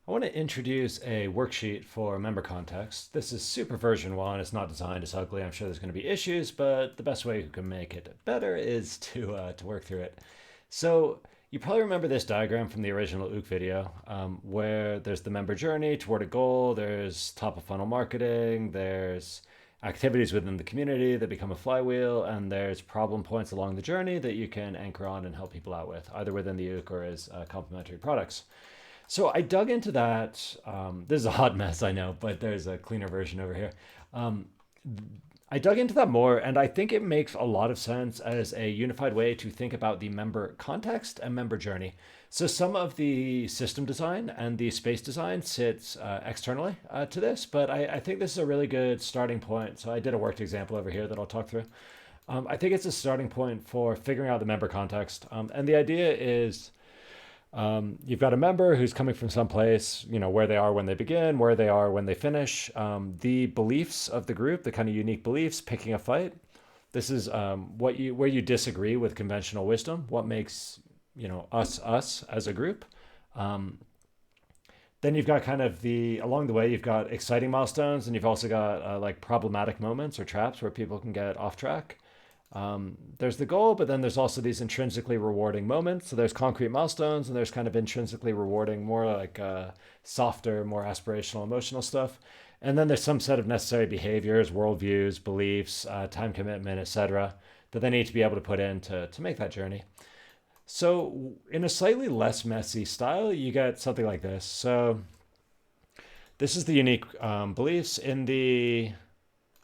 I want to introduce a worksheet for member context. This is super version 1. It's not designed as ugly. I'm sure there's going to be issues, but the best way you can make it better is to work through it. So you probably remember this diagram from the original OOC video, where there's the member journey toward a goal, there's top of funnel marketing, there's activities within the community that become a flywheel, and there's problem points along the journey that you can anchor on and help people out with, either within the OOC or as complementary products. So I dug into that. This is a hot mess, I know, but there's a cleaner version over here. Um, I dug into that more, and I think it makes a lot of sense as a unified way to think about the member context and member journey. So some of the system design and the space design sits externally to this, but I think this is a really good starting point. So I did a worked example over here that I'll talk through. I think it's a starting point for figuring out the member context. And the idea is you've got a member who's coming from someplace, where they are when they begin, where they are when they finish, the beliefs of the group, the kind of unique beliefs, picking a fight. This is where you disagree with conventional wisdom, what makes, us as a group. Um, then you've got kind of along the way, you've got exciting milestones, and you've also got like problematic moments or traps where people can get off track. There's the goal, but then there's also these intrinsically rewarding moments. So there's concrete milestones, and there's kind of intrinsically rewarding, more like softer, more aspirational, emotional stuff. And then there's some set of necessary behaviors, worldviews, beliefs, time commitment, etc., that they need to be able to put in to make that journey. So in a slightly less messy style, you get something like this. So this is the unique beliefs in the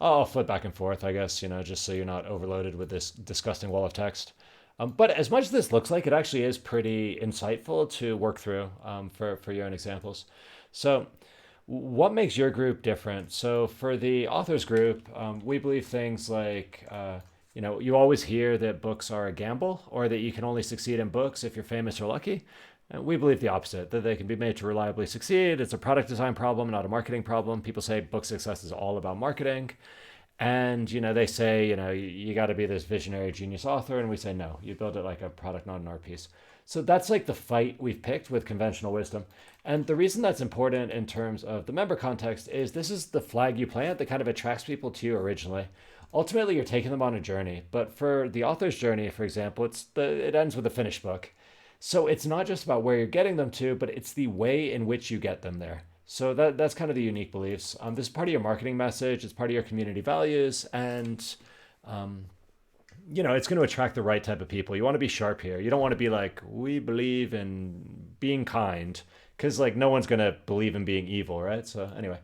I'll flip back and forth, I guess, just so you're not overloaded with this disgusting wall of text. But as much as this looks like, it actually is pretty insightful to work through for your own examples. So what makes your group different? So for the authors group, we believe things like, you always hear that books are a gamble, or that you can only succeed in books if you're famous or lucky. And we believe the opposite, that they can be made to reliably succeed. It's a product design problem, not a marketing problem. People say book success is all about marketing. And, they say, you got to be this visionary genius author. And we say, no, you build it like a product, not an art piece. So that's like the fight we've picked with conventional wisdom. And the reason that's important in terms of the member context is this is the flag you plant that kind of attracts people to you originally. Ultimately, you're taking them on a journey. But for the author's journey, for example, it ends with a finished book. So it's not just about where you're getting them to, but it's the way in which you get them there. So that's kind of the unique beliefs. This is part of your marketing message. It's part of your community values, and um, it's going to attract the right type of people. You want to be sharp here. You don't want to be like, we believe in being kind, because like no one's going to believe in being evil, right? So anyway,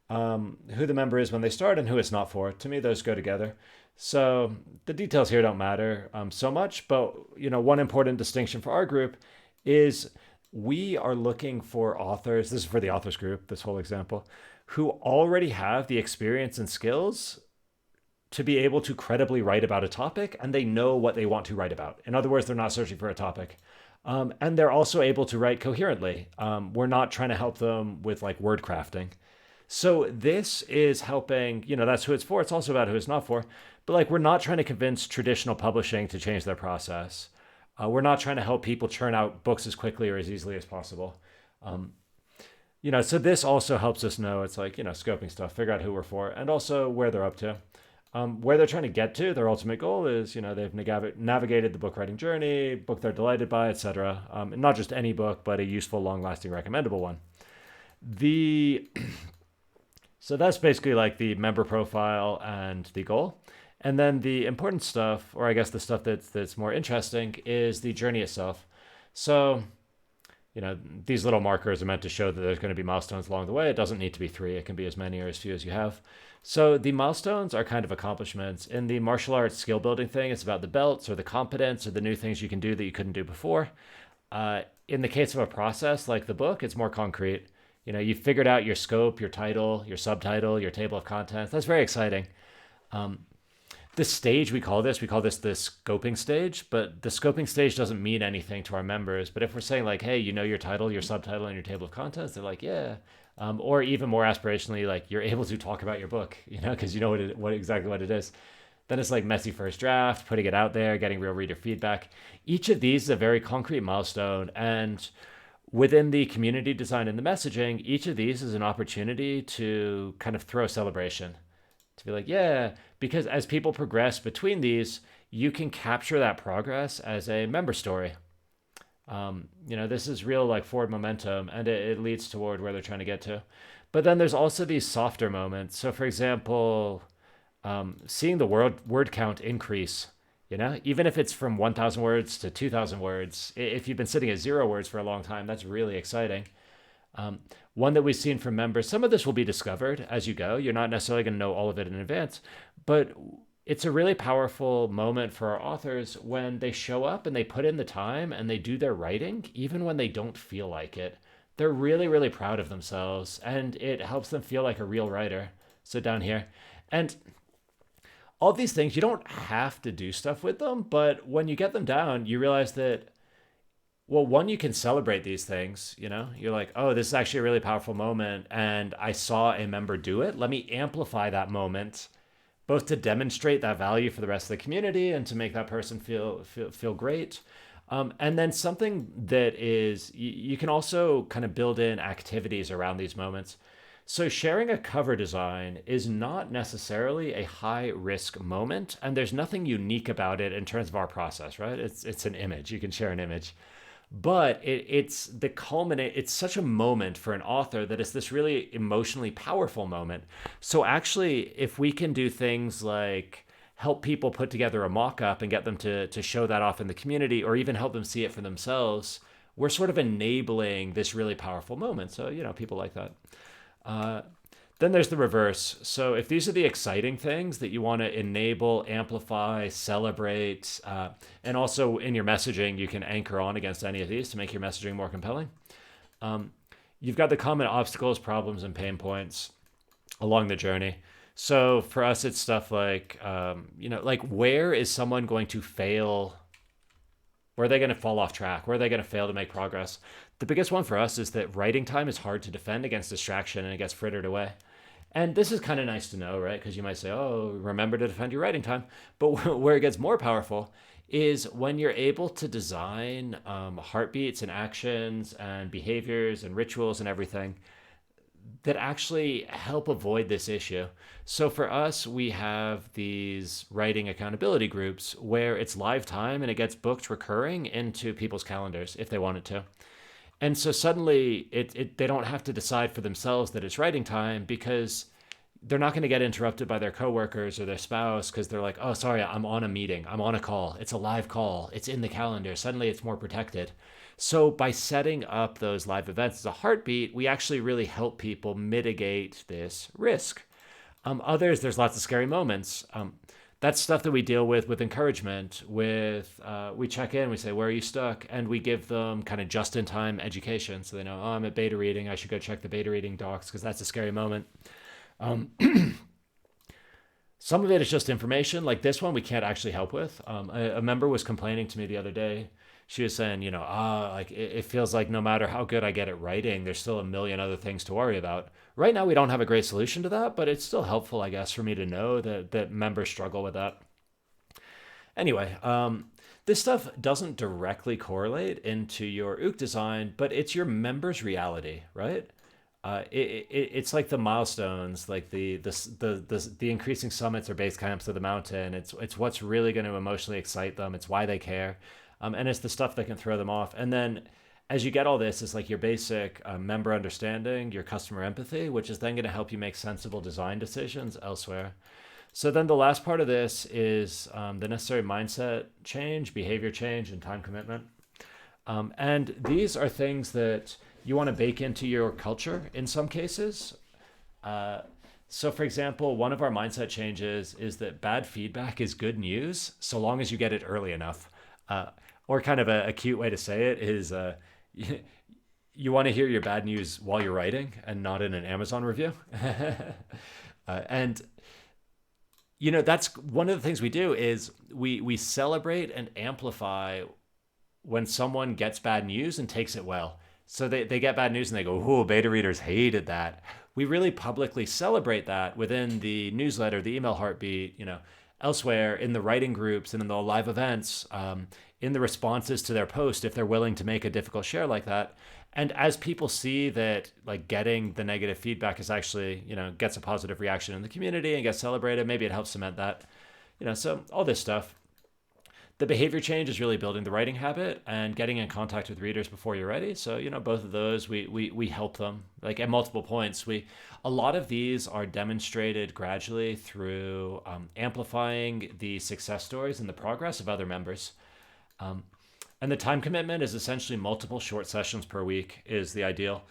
who the member is when they start and who it's not for. To me, those go together. So the details here don't matter so much, but one important distinction for our group is we are looking for authors. This is for the authors group, this whole example, who already have the experience and skills to be able to credibly write about a topic, and they know what they want to write about. In other words, they're not searching for a topic. And they're also able to write coherently. We're not trying to help them with like word crafting. So this is helping, that's who it's for. It's also about who it's not for. But like, we're not trying to convince traditional publishing to change their process. We're not trying to help people churn out books as quickly or as easily as possible. Um, so this also helps us know, it's like, scoping stuff, figure out who we're for, and also where they're up to. Where they're trying to get to, their ultimate goal is, they've navigated the book writing journey, book they're delighted by, etc. And not just any book, but a useful, long-lasting, recommendable one. The So that's basically like the member profile and the goal. And then the important stuff, or I guess the stuff that's more interesting, is the journey itself. So, these little markers are meant to show that there's going to be milestones along the way. It doesn't need to be 3. It can be as many or as few as you have. So the milestones are kind of accomplishments. In the martial arts skill building thing, it's about the belts or the competence or the new things you can do that you couldn't do before. In the case of a process like the book, it's more concrete. You've figured out your scope, your title, your subtitle, your table of contents. That's very exciting. Um, this stage, we call this the scoping stage, but the scoping stage doesn't mean anything to our members. But if we're saying like, hey, your title, your subtitle, and your table of contents, they're like, yeah. Or even more aspirationally, like you're able to talk about your book, because you know exactly what it is. Then it's like messy first draft, putting it out there, getting real reader feedback. Each of these is a very concrete milestone. And within the community design and the messaging, each of these is an opportunity to kind of throw a celebration, to be like, yeah, because as people progress between these, you can capture that progress as a member story. This is real like forward momentum, and it leads toward where they're trying to get to. But then there's also these softer moments. So, for example, seeing the word count increase, even if it's from 1,000 words to 2,000 words, if you've been sitting at 0 words for a long time, that's really exciting. One that we've seen from members, some of this will be discovered as you go. You're not necessarily going to know all of it in advance, but it's a really powerful moment for our authors when they show up and they put in the time and they do their writing, even when they don't feel like it. They're really, really proud of themselves, and it helps them feel like a real writer. So down here. And all these things, you don't have to do stuff with them, but when you get them down, you realize that, well, one, you can celebrate these things. You're like, oh, this is actually a really powerful moment, and I saw a member do it. Let me amplify that moment, both to demonstrate that value for the rest of the community and to make that person feel great. And then something that is, you can also kind of build in activities around these moments. So sharing a cover design is not necessarily a high risk moment, and there's nothing unique about it in terms of our process, right? It's an image. You can share an image. But it's the culminate. It's such a moment for an author that it's this really emotionally powerful moment. So actually, if we can do things like help people put together a mock-up and get them to show that off in the community, or even help them see it for themselves, we're sort of enabling this really powerful moment. So, people like that. Then there's the reverse. So if these are the exciting things that you want to enable, amplify, celebrate, and also in your messaging, you can anchor on against any of these to make your messaging more compelling. You've got the common obstacles, problems, and pain points along the journey. So for us, it's stuff like, like where is someone going to fail? Where are they going to fall off track? Where are they going to fail to make progress? The biggest one for us is that writing time is hard to defend against distraction, and it gets frittered away. And this is kind of nice to know, right? Because you might say, oh, remember to defend your writing time. But where it gets more powerful is when you're able to design heartbeats and actions and behaviors and rituals and everything that actually help avoid this issue. So for us, we have these writing accountability groups where it's live time and it gets booked recurring into people's calendars if they want it to. And so suddenly they don't have to decide for themselves that it's writing time, because they're not going to get interrupted by their coworkers or their spouse because they're like, oh, sorry, I'm on a meeting. I'm on a call. It's a live call. It's in the calendar. Suddenly it's more protected. So by setting up those live events as a heartbeat, we actually really help people mitigate this risk. Others, there's lots of scary moments. That's stuff that we deal with encouragement, we check in, we say, where are you stuck? And we give them kind of just-in-time education. So they know, oh, I'm at beta reading. I should go check the beta reading docs because that's a scary moment. Some of it is just information. Like this one, we can't actually help with. A member was complaining to me the other day. She was saying, like it feels like no matter how good I get at writing, there's still a million other things to worry about. Right now, we don't have a great solution to that, but it's still helpful, I guess, for me to know that members struggle with that. Anyway, this stuff doesn't directly correlate into your OOC design, but it's your members' reality, right? It's like the milestones, like the increasing summits or base camps of the mountain. It's what's really going to emotionally excite them. It's why they care, and it's the stuff that can throw them off. And then as you get all this, it's like your basic member understanding, your customer empathy, which is then going to help you make sensible design decisions elsewhere. So then the last part of this is the necessary mindset change, behavior change, and time commitment. And these are things that you want to bake into your culture in some cases. So for example, one of our mindset changes is that bad feedback is good news so long as you get it early enough. Or kind of a cute way to say it is you want to hear your bad news while you're writing and not in an Amazon review. And that's one of the things we do is we celebrate and amplify when someone gets bad news and takes it well. So they get bad news and they go, oh, beta readers hated that. We really publicly celebrate that within the newsletter, the email heartbeat, elsewhere in the writing groups and in the live events. in the responses to their post if they're willing to make a difficult share like that. And as people see that like getting the negative feedback is actually, gets a positive reaction in the community and gets celebrated, maybe it helps cement that. So all this stuff. The behavior change is really building the writing habit and getting in contact with readers before you're ready. So, both of those, we help them like at multiple points. A lot of these are demonstrated gradually through amplifying the success stories and the progress of other members. And the time commitment is essentially multiple short sessions per week is the ideal.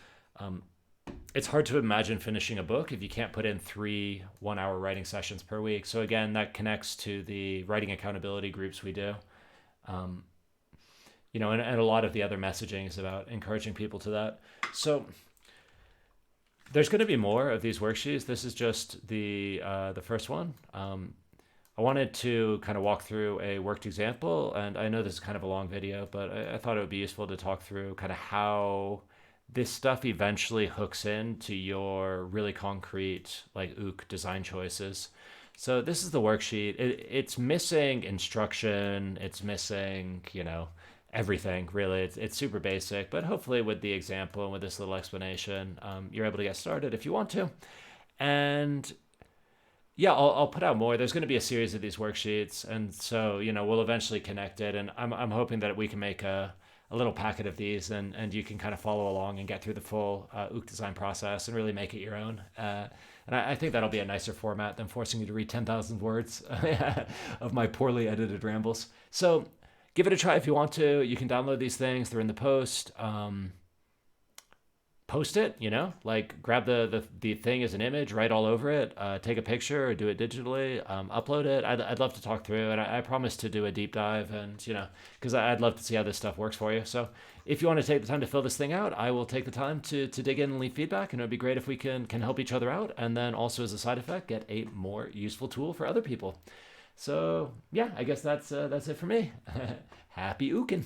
It's hard to imagine finishing a book if you can't put in 3 1-hour writing sessions per week. So again, that connects to the writing accountability groups we do. And a lot of the other messaging is about encouraging people to that. So there's going to be more of these worksheets. This is just the first one. I wanted to kind of walk through a worked example, and I know this is kind of a long video, but I thought it would be useful to talk through kind of how this stuff eventually hooks into your really concrete like OOC design choices. So this is the worksheet. It's missing instruction. It's missing, everything really. It's super basic, but hopefully with the example and with this little explanation, you're able to get started if you want to. And yeah, I'll put out more. There's going to be a series of these worksheets, and so we'll eventually connect it. And I'm hoping that we can make a little packet of these, and you can kind of follow along and get through the full OOC design process and really make it your own. And I think that'll be a nicer format than forcing you to read 10,000 words of my poorly edited rambles. So give it a try if you want to. You can download these things. They're in the post. Post it, like grab the thing as an image, write all over it, take a picture or do it digitally, upload it. I'd love to talk through it. I promise to do a deep dive and, because I'd love to see how this stuff works for you. So if you want to take the time to fill this thing out, I will take the time to dig in and leave feedback, and it would be great if we can help each other out. And then also as a side effect, get a more useful tool for other people. So yeah, I guess that's it for me. Happy ooking.